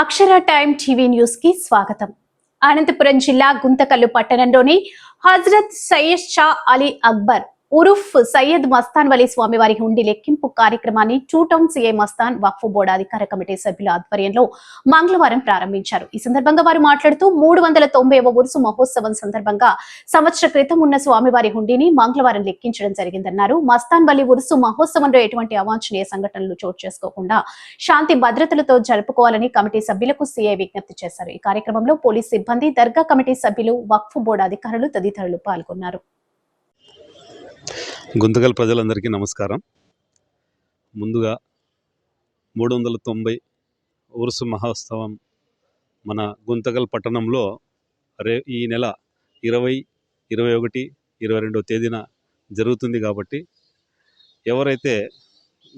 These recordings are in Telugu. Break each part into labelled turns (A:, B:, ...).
A: అక్షర టైమ్ టీవీ న్యూస్ కి స్వాగతం. అనంతపురం జిల్లా గుంతకల్లు పట్టణంలోని హజరత్ సయ్యద్ షా అలీ అక్బర్ ఉరుఫ్ సయ్యద్ మస్తాన్ వలీ స్వామివారి హుండీ లెక్కింపు కార్యక్రమాన్ని టూ టౌన్ సీఐ మస్తాన్ వక్ఫ్ బోర్డు అధికార కమిటీ సభ్యుల ఆధ్వర్యంలో మంగళవారం ప్రారంభించారు. ఈ సందర్భంగా వారు మాట్లాడుతూ 390వ ఉరుసు మహోత్సవం సందర్భంగా సంవత్సర క్రితం ఉన్న స్వామివారి హుండీని మంగళవారం లెక్కించడం జరిగిందన్నారు. మస్తాన్ వలీ ఉరుసు మహోత్సవంలో ఎటువంటి అవాంఛనీయ సంఘటనలు చోటు చేసుకోకుండా శాంతి భద్రతలతో జరుపుకోవాలని కమిటీ సభ్యులకు సీఐ విజ్ఞప్తి చేశారు. ఈ కార్యక్రమంలో పోలీస్ సిబ్బంది, దర్గా కమిటీ సభ్యులు, వక్ఫ్ బోర్డు అధికారులు తదితరులు పాల్గొన్నారు.
B: గుంతకల్ ప్రజలందరికీ నమస్కారం. ముందుగా 390 ఉరుసు మహోత్సవం మన గుంతకల్ పట్టణంలో ఈ నెల 20, 21, 22వ తేదీన జరుగుతుంది. కాబట్టి ఎవరైతే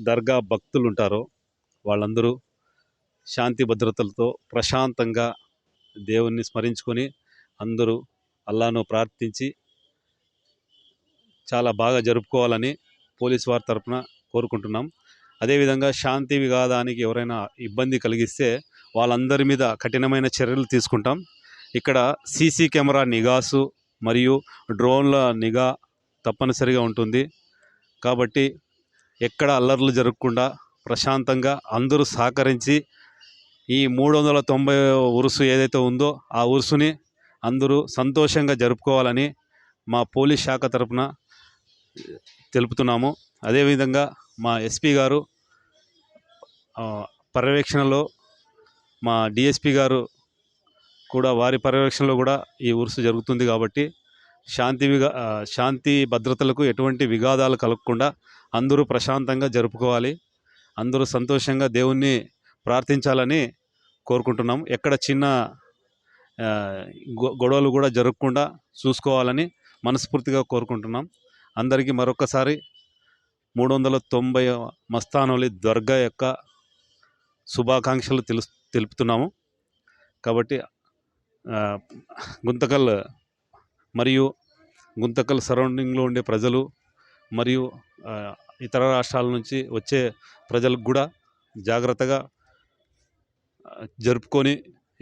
B: దర్గా భక్తులు ఉంటారో వాళ్ళందరూ శాంతి భద్రతలతో ప్రశాంతంగా దేవుణ్ణి స్మరించుకొని అందరూ అల్లాను ప్రార్థించి చాలా బాగా జరుపుకోవాలని పోలీస్ వారి తరఫున కోరుకుంటున్నాం. అదేవిధంగా శాంతి వివాదానికి ఎవరైనా ఇబ్బంది కలిగిస్తే వాళ్ళందరి మీద కఠినమైన చర్యలు తీసుకుంటాం. ఇక్కడ సీసీ కెమెరా నిఘాసు మరియు డ్రోన్ల నిఘా తప్పనిసరిగా ఉంటుంది. కాబట్టి ఎక్కడ అల్లర్లు జరగకుండా ప్రశాంతంగా అందరూ సహకరించి ఈ 390 ఉరుసు ఏదైతే ఉందో ఆ ఉరుసుని అందరూ సంతోషంగా జరుపుకోవాలని మా పోలీస్ శాఖ తరఫున తెలుపుతున్నాము. అదేవిధంగా మా ఎస్పీ గారు పర్యవేక్షణలో, మా డిఎస్పీ గారు కూడా వారి పర్యవేక్షణలో కూడా ఈ ఉరుసు జరుగుతుంది. కాబట్టి శాంతి భద్రతలకు ఎటువంటి విఘాతాలు కలగకుండా అందరూ ప్రశాంతంగా జరుపుకోవాలి, అందరూ సంతోషంగా దేవుణ్ణి ప్రార్థించాలని కోరుకుంటున్నాం. ఎక్కడ చిన్న గొడవలు కూడా జరగకుండా చూసుకోవాలని మనస్ఫూర్తిగా కోరుకుంటున్నాం. అందరికీ మరొకసారి 390 మస్తాన్ వలీ దర్గా యొక్క శుభాకాంక్షలు తెలుపుతున్నాము. కాబట్టి గుంతకల్ మరియు గుంతకల్ సరౌండింగ్లో ఉండే ప్రజలు మరియు ఇతర రాష్ట్రాల నుంచి వచ్చే ప్రజలకు కూడా జాగ్రత్తగా జరుపుకొని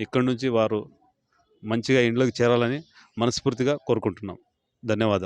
B: ఇక్కడి నుంచి వారు మంచిగా ఇండ్లకు చేరాలని మనస్ఫూర్తిగా కోరుకుంటున్నాం. ధన్యవాదాలు.